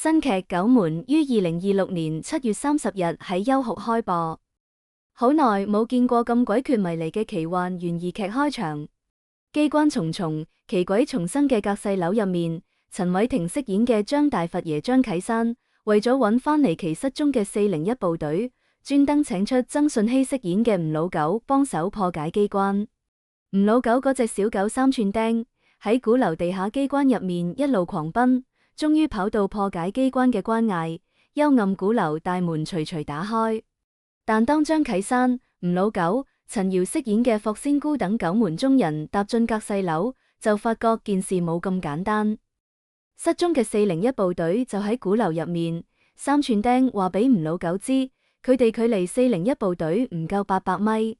新劇《九門》於2026年7月30日喺優酷開播。好耐冇見過咁詭譎迷離嘅奇幻懸疑劇開場，機關重重、奇詭重生嘅隔世樓入面，陳偉霆飾演嘅張大佛爺張啟山，為咗揾翻離奇失蹤嘅401部隊，專登請出曾舜晞飾演嘅吳老九幫手破解機關。吳老九嗰隻小狗3寸釘喺鼓樓地下機關入面一路狂奔，終於跑到破解機關嘅關隘，幽暗鼓樓大門徐徐打開。但當張啟山、吳老九、陳瑤飾演嘅霍仙姑等九門中人踏進隔世樓，就發覺件事冇咁簡單。失蹤嘅401部隊就喺鼓樓入面，3寸釘話俾吳老九知，佢哋距離401部隊唔夠800米。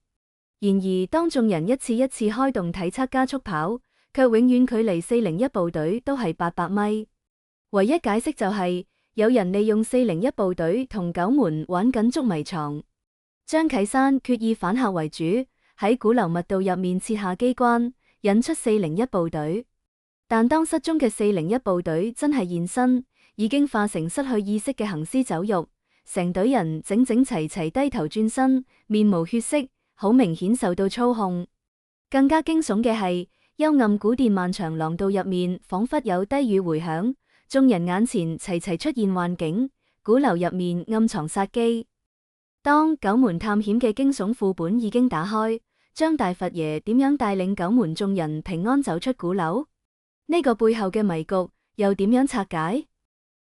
然而當眾人一次一次開動體測加速跑，卻永遠距離401部隊都係800米。唯一解釋就係有人利用401部隊同九門玩緊捉迷藏。張啟山決意反客為主，喺鼓樓密道入面設下機關，引出401部隊。但當失蹤嘅401部隊真係現身，已經化成失去意識嘅行屍走肉，成隊人整整齊齊低頭轉身，面無血色，好明顯受到操控。更加驚悚嘅係，幽暗古殿漫長廊道入面，仿佛有低語回響，眾人眼前齊齊出現幻境，鼓樓入面暗藏殺機。當九門探險嘅驚悚副本已經打開，張大佛爺點樣帶領九門眾人平安走出鼓樓？呢個背後嘅迷局又點樣拆解？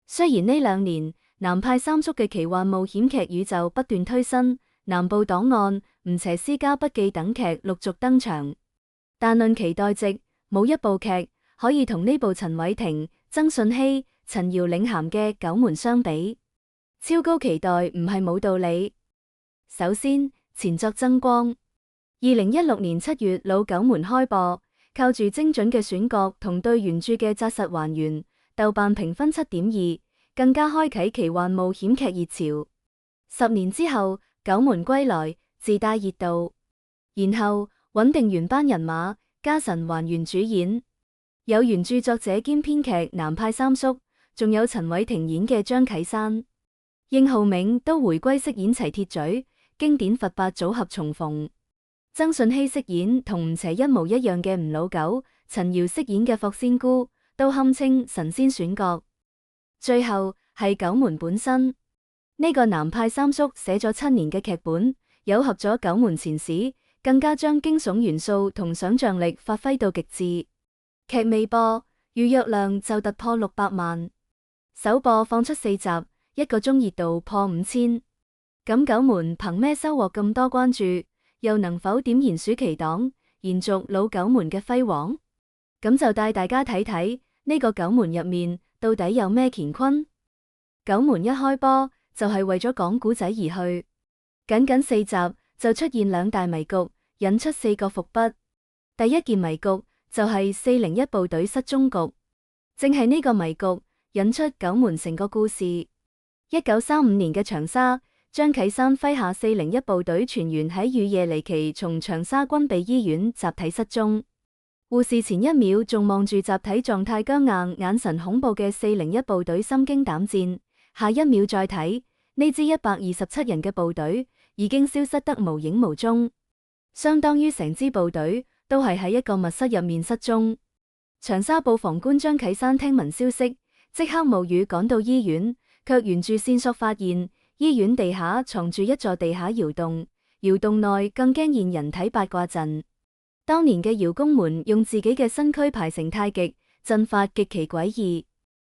雖然呢2年南派三叔嘅奇幻冒險劇宇宙不斷推新，南部檔案、吳邪私家筆記等劇陸續登場，但論期待值，冇一部劇可以同呢部陳偉霆、曾舜晞、陳瑤領銜嘅九門相比。超高期待唔係冇道理。首先，前作增光，2016年7月老九門開播，靠住精準嘅選角同對原著嘅紮實還原，豆瓣評分7.2，更加開啟奇幻冒險劇熱潮。10年之後，九門歸來，自帶熱度，然後穩定原班人馬，家臣還原主演，有原著作者兼編劇南派三叔，仲有陳偉霆演嘅張啟山、應浩銘都回歸飾演齊鐵嘴，經典佛八組合重逢。曾舜晞飾演同吳邪一模一樣嘅吳老九，陳瑤飾演嘅霍仙姑都堪稱神仙選角。最後係九門本身，呢個南派三叔寫咗7年嘅劇本，糅合咗九門前史，更加將驚悚元素同想象力發揮到極致。劇未播，預約量就突破600萬，首播放出4集，1個鐘熱度破5000。咁九門憑咩收穫咁多關注？又能否點燃暑期檔，延續老九門嘅輝煌？咁就帶大家睇睇呢個九門入面到底有咩乾坤。九門一開波就係為咗講古仔而去，僅僅4集就出現2大迷局，引出4個伏筆。第一件迷局就係401部隊失蹤局，正係呢個迷局引出九門成個故事。1935年嘅長沙，張啟山麾下401部隊全員喺雨夜離奇從長沙軍備醫院集體失蹤，護士前一秒仲望住集體狀態僵硬、眼神恐怖嘅401部隊心驚膽戰，下一秒再睇呢支127人嘅部隊已經消失得無影無蹤，相當於成支部隊都係喺一個密室入面失蹤。長沙布防官張啟山聽聞消息，即刻冒雨趕到醫院，卻沿住線索發現醫院地下藏住一座地下窑洞，窑洞內更驚現人體八卦陣。當年嘅窯工們用自己嘅身軀排成太極，陣法極其詭異。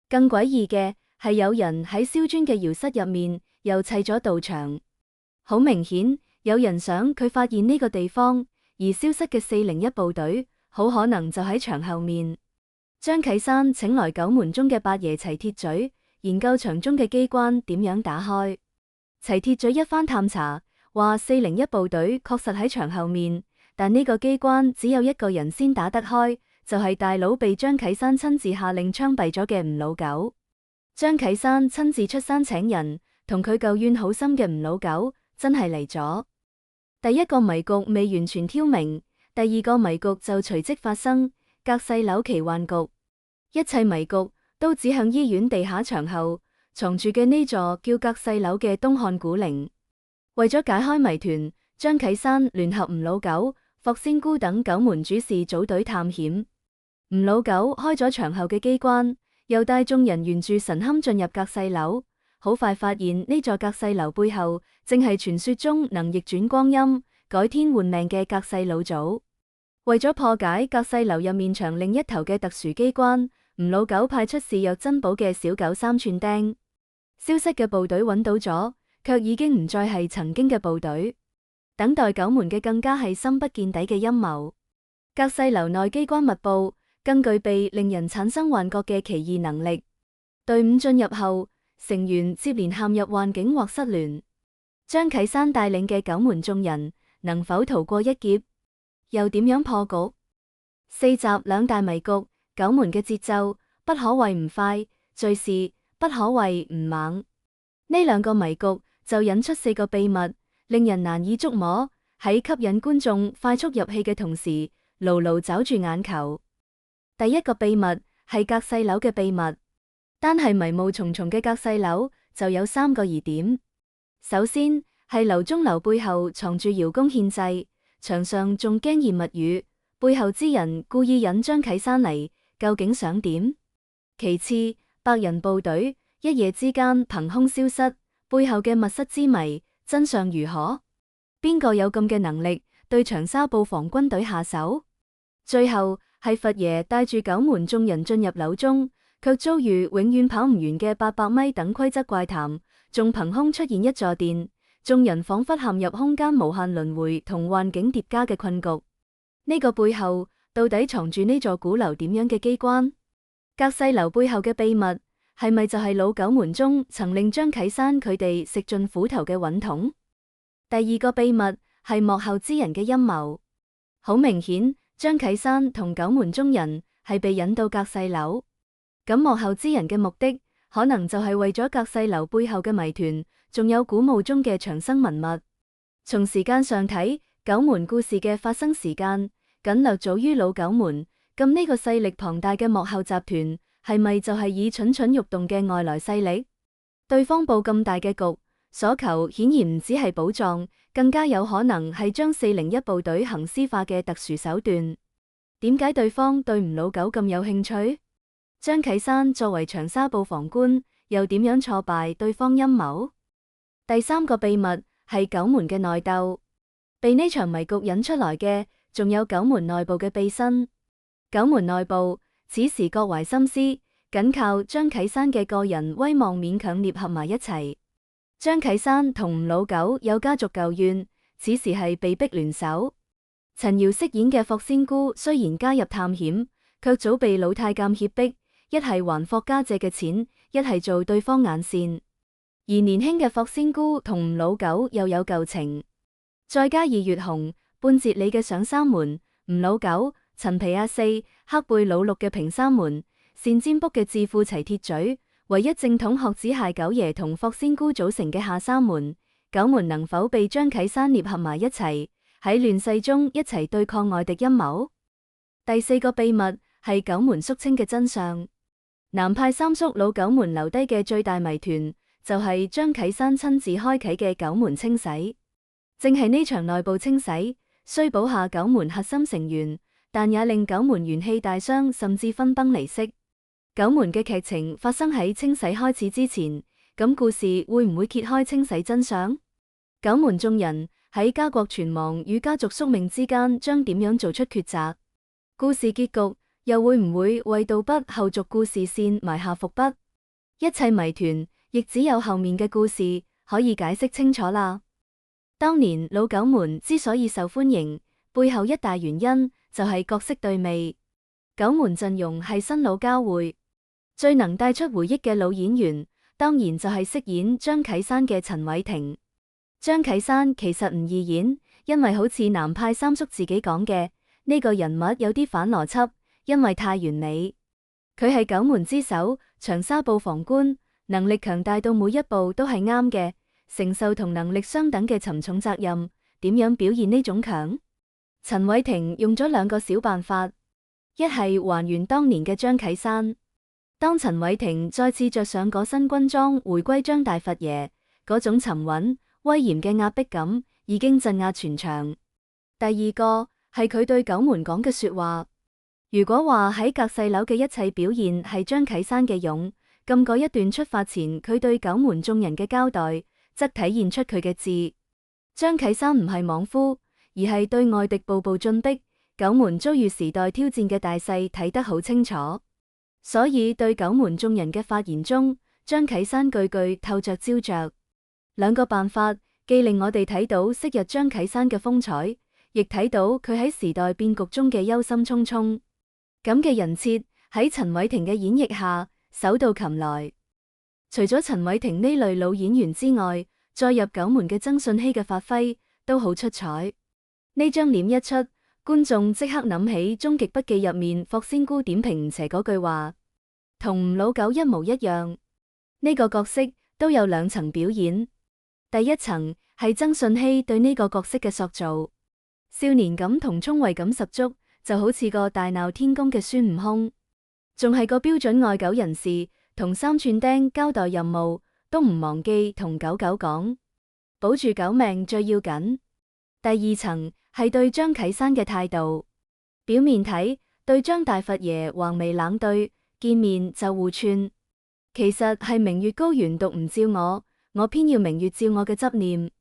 更詭異嘅係有人喺燒磚嘅窯室入面又砌咗道牆，好明顯有人想佢發現呢個地方，而消失嘅401部隊好可能就喺牆後面。張啟山請來九門中嘅八爺齊鐵嘴，研究牆中嘅機關點樣打開。齊鐵嘴一番探查，話401部隊確實喺牆後面，但呢個機關只有一個人先打得開，就係大佬被張啟山親自下令槍斃咗嘅吳老九。張啟山親自出山請人，同佢舊怨好深嘅吳老九真係嚟咗。第一個迷局未完全挑明，第2個迷局就隨即發生，隔世樓奇幻局。一切迷局都指向醫院地下牆後，藏住嘅呢座叫隔世樓嘅東漢古陵。為咗解開謎團，張啟山聯合吳老九、霍仙姑等九門主事組隊探險。吳老九開咗牆後嘅機關，又帶眾人沿住神龕進入隔世樓。好快發現呢座隔世樓背後，正係傳說中能逆轉光陰、改天換命嘅隔世老祖。為咗破解隔世樓入面牆另一頭嘅特殊機關，吳老九派出視若珍寶嘅小狗3寸釘。消失嘅部隊揾到咗，卻已經唔再係曾經嘅部隊。等待九門嘅更加係深不見底嘅陰謀。隔世樓內機關密布，更具備令人產生幻覺嘅奇異能力。隊伍進入後，成員接連陷入幻境或失聯。張啟山帶領嘅九門眾人能否逃過一劫？又點樣破局？4集2大迷局，九門嘅節奏不可謂唔快，敘事不可謂唔猛。呢2個迷局就引出4個秘密，令人難以捉摸。喺吸引觀眾快速入戲嘅同時，牢牢抓住眼球。第1個秘密係隔世樓嘅秘密。單係迷霧重重嘅隔世樓就有3個疑點。首先係樓中樓背後藏住瑤宮獻祭，牆上仲驚言密語，背後之人故意引張啟山嚟，究竟想點？其次，百人部隊一夜之間憑空消失，背後嘅密室之謎真相如何？邊個有咁嘅能力對長沙布防軍隊下手？最後係佛爺帶住九門眾人進入樓中，卻遭遇永遠跑唔完嘅800米等規則怪談，仲憑空出現一座殿，眾人仿佛陷入空間無限輪迴同幻境疊加嘅困局。呢個背後到底藏住呢座古樓點樣嘅機關？隔世樓背後嘅秘密係咪就係老九門中曾令張啟山佢哋食盡苦頭嘅穩統？第2個秘密係幕後之人嘅陰謀。好明顯，張啟山同九門中人係被引到隔世樓。咁幕後之人嘅目的，可能就係為咗隔世樓背後嘅謎團，仲有古墓中嘅長生文物。從時間上睇，九門故事嘅發生時間僅略早於老九門。咁呢個勢力龐大嘅幕後集團，係咪就係以蠢蠢欲動嘅外來勢力？對方布咁大嘅局，所求顯然唔只係寶藏，更加有可能係將401部隊行屍化嘅特殊手段。點解對方對吳老九咁有興趣？張啟山作為長沙布防官，又點樣挫敗對方陰謀？第3個秘密係九門嘅內鬥，被呢場迷局引出來嘅，仲有九門內部嘅秘辛。九門內部此時各懷心思，僅靠張啟山嘅個人威望勉強捏合埋一齊。張啟山同吳老九有家族舊怨，此時係被逼聯手。陳瑤飾演嘅霍仙姑雖然加入探險，卻早被老太監脅迫。一係還霍家借嘅錢，一係做對方眼線。而年輕嘅霍仙姑同吳老九又有舊情，再加2月紅、半截里嘅上三門，吳老九、陳皮阿四、黑背老六嘅平三門，善占卜嘅智庫齊鐵嘴，唯一正統學子係九爺同霍仙姑組成嘅下三門。九門能否被張啟山捏合埋一齊，喺亂世中一齊對抗外敵陰謀？第4個秘密係九門肅清嘅真相。南派三叔老九門留低嘅最大謎團，就係張啟山親自開啟嘅九門清洗。正係呢場內部清洗，雖保下九門核心成員，但也令九門元氣大傷，甚至分崩離析。九門嘅劇情發生喺清洗開始之前，咁故事會唔會揭開清洗真相？九門眾人喺家國存亡與家族宿命之間，將點樣做出抉擇？故事結局又會唔會為盜筆後續故事線埋下伏筆？一切謎團亦只有後面嘅故事可以解釋清楚啦。當年老九門之所以受歡迎，背後一大原因就係角色對味。九門陣容係新老交匯，最能帶出回憶嘅老演員，當然就係飾演張啟山嘅陳偉霆。張啟山其實唔易演，因為好似南派三叔自己講嘅，呢個人物有啲反邏輯。因為太完美，佢係九門之首，長沙布防官，能力強大到每一步都係啱嘅，承受同能力相等嘅沉重責任。點樣表現呢種強？陳偉霆用咗2個小辦法，一係還原當年嘅張啟山，當陳偉霆再次着上嗰身軍裝回歸張大佛爺，嗰種沉穩威嚴嘅壓迫感已經鎮壓全場。第二個係佢對九門講嘅說話。如果話喺隔世樓嘅一切表現係張啟山嘅勇，咁嗰一段出發前佢對九門眾人嘅交代，則體現出佢嘅智。張啟山唔係莽夫，而係對外敵步步進逼，九門遭遇時代挑戰嘅大勢睇得好清楚。所以對九門眾人嘅發言中，張啟山句句透着焦灼。兩個辦法既令我哋睇到昔日張啟山嘅風采，亦睇到佢喺時代變局中嘅憂心忡忡。咁嘅人設喺陳偉霆嘅演繹下手到擒來。除咗陳偉霆呢類老演員之外，再入九門嘅曾舜晞嘅發揮都好出彩。呢張臉一出，觀眾即刻諗起《終極筆記》入面霍仙姑點評吳邪嗰句話，同吳老九一模一樣。呢個角色都有兩層表演。第一層係曾舜晞對呢個角色嘅塑造，少年感同聰慧感十足，就好似個大鬧天宮嘅孫悟空，仲係個標準愛狗人士，同三寸釘交代任務都唔忘記同狗狗講，保住狗命最要緊。第二層係對張啟山嘅態度，表面睇對張大佛爺橫眉冷對，見面就互串，其實係明月高懸獨唔照我，我偏要明月照我嘅執念。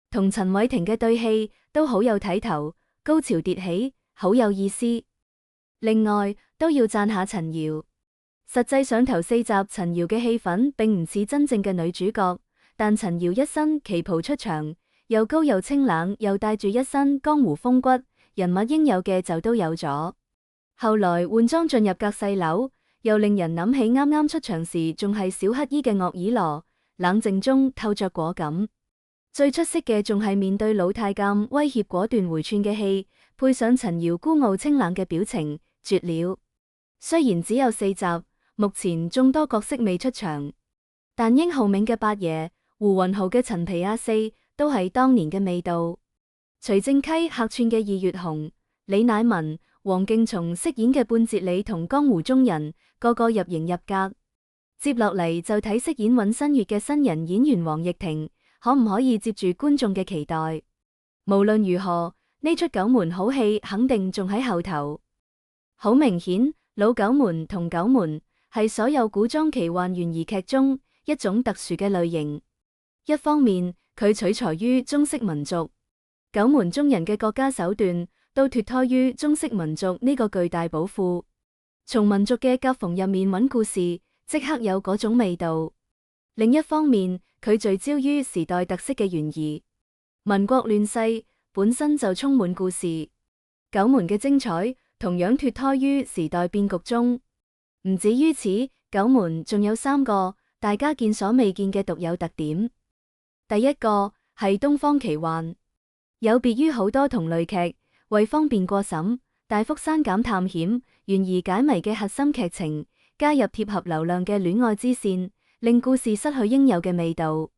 同陳偉霆嘅對戲都好有睇頭，高潮迭起，好有意思。另外都要讚下陳瑤，實際上頭四集陳瑤嘅戲份並唔似真正嘅女主角，但陳瑤一身旗袍出場，又高又清冷，又帶住一身江湖風骨，人物應有嘅就都有咗。後來換裝進入隔世樓，又令人諗起啱啱出場時仲係小乞衣嘅鄂爾羅，冷靜中透着果敢。最出色嘅仲係面對老太監威脅果斷回串嘅戲，配上陳瑤孤傲清冷嘅表情，絕了。雖然只有4集，目前眾多角色未出場，但英浩銘嘅八爺、胡雲豪嘅陳皮阿四都係當年嘅味道。徐正溪客串嘅二月紅、李乃文、黃敬松飾演嘅半截理同江湖中人，個個入型入格。接落嚟就睇飾演尹新月嘅新人演員黃奕霆，可唔可以接住觀眾嘅期待？無論如何，呢出九門好戲肯定仲喺後頭。好明顯，老九門同九門係所有古裝奇幻懸疑劇中一種特殊嘅類型。一方面，佢取材於中式民族，九門中人嘅各家手段都脫胎於中式民族呢個巨大寶庫，從民族嘅夾縫入面揾故事，即刻有嗰種味道。另一方面，佢聚焦於時代特色嘅懸疑。民國亂世本身就充滿故事，九門嘅精彩同樣脫胎於時代變局中。唔止於此，九門仲有3個大家見所未見嘅獨有特點。第一個係東方奇幻，有別於好多同類劇，為方便過審，大幅刪減探險、懸疑解謎嘅核心劇情，加入貼合流量嘅戀愛支線，令故事失去應有嘅味道。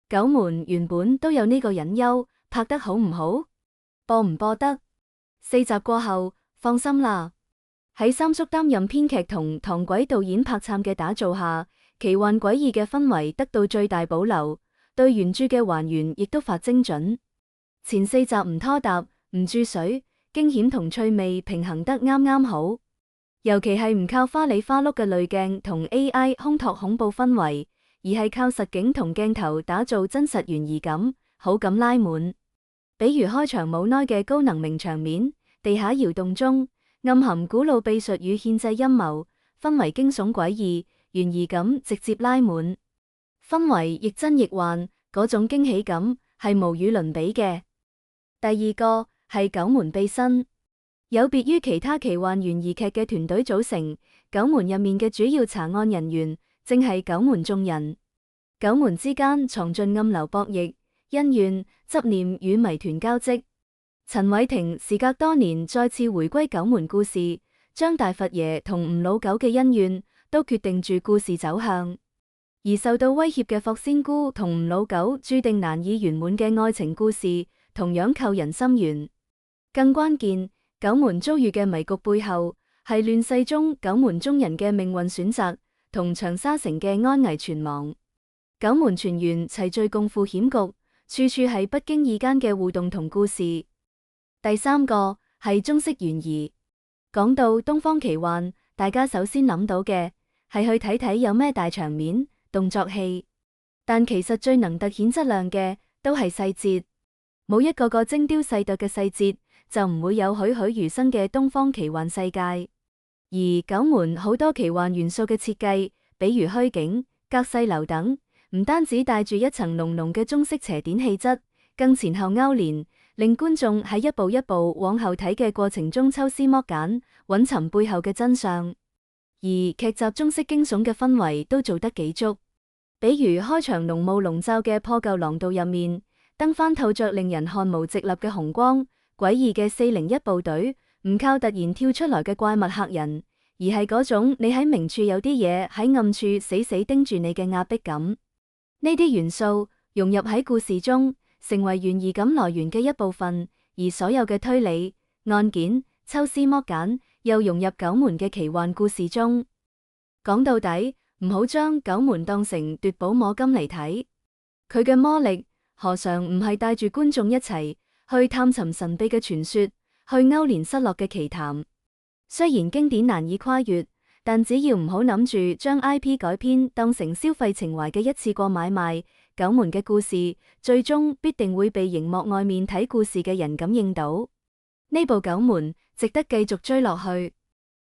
九門原本都有呢個隱憂，拍得好唔好，播唔播得？4集過後，放心啦。喺三叔擔任編劇同唐軌導演拍攝嘅打造下，奇幻詭異嘅氛圍得到最大保留，對原著嘅還原亦都發精準。前4集唔拖沓，唔注水，驚險同趣味平衡得啱啱好。尤其係唔靠花里花碌嘅濾鏡同 AI 烘托恐怖氛圍，而係靠實景同鏡頭打造真實懸疑感，好感拉滿。比如開場冇耐嘅高能名場面，地下窑洞中暗含古老秘術與獻祭陰謀，氛圍驚悚詭異，懸疑感直接拉滿，氛圍亦真亦幻，嗰種驚喜感係無與倫比嘅。第二個係九門秘辛。有別於其他奇幻懸疑劇嘅團隊組成，九門入面嘅主要查案人員正係九門眾人。九門之間藏盡暗流博弈、恩怨、執念與謎團交織。陳偉霆時隔多年再次回歸九門故事，張大佛爺同吳老九嘅恩怨都決定住故事走向。而受到威脅嘅霍仙姑同吳老九注定難以圓滿嘅愛情故事，同樣扣人心弦。更關鍵，九門遭遇嘅迷局背後，係亂世中九門中人嘅命運選擇，同長沙城嘅安危存亡。九門全員齊聚共赴險局，處處係不經意間嘅互動同故事。第三個係中式懸疑。講到東方奇幻，大家首先諗到嘅係去睇睇有咩大場面、動作戲，但其實最能凸顯質量嘅都係細節。冇一個個精雕細琢嘅細節，就唔會有栩栩如生嘅東方奇幻世界。而九門好多奇幻元素嘅設計，比如虛景、隔世樓等，唔單止帶住一層濃濃嘅中式邪典氣質，更前後勾連，令觀眾喺一步一步往後睇嘅過程中抽絲剝繭，揾尋背後嘅真相。而劇集中式驚悚嘅氛圍都做得幾足，比如開場濃霧籠罩嘅破舊廊道入面，燈翻透着令人汗毛直立嘅紅光，詭異嘅401部隊，唔靠突然跳出來嘅怪物嚇人，而係嗰種你喺明處有啲嘢喺暗處死死盯住你嘅壓迫感。呢啲元素融入喺故事中，成為懸疑感來源嘅一部分，而所有嘅推理、案件、抽絲剝繭，又融入九門嘅奇幻故事中。講到底，唔好將九門當成奪寶摸金嚟睇，佢嘅魔力何嘗唔係帶住觀眾一齊去探尋神秘嘅傳說，去勾連失落嘅奇談。雖然經典難以跨越，但只要唔好諗住將 IP 改編當成消費情懷嘅一次過買賣，九門嘅故事最終必定會被熒幕外面睇故事嘅人感應到。呢部九門值得繼續追落去。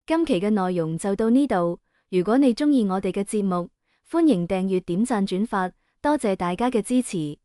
今期嘅內容就到呢度，如果你鍾意我哋嘅節目，歡迎訂閱、點讚、轉發，多謝大家嘅支持。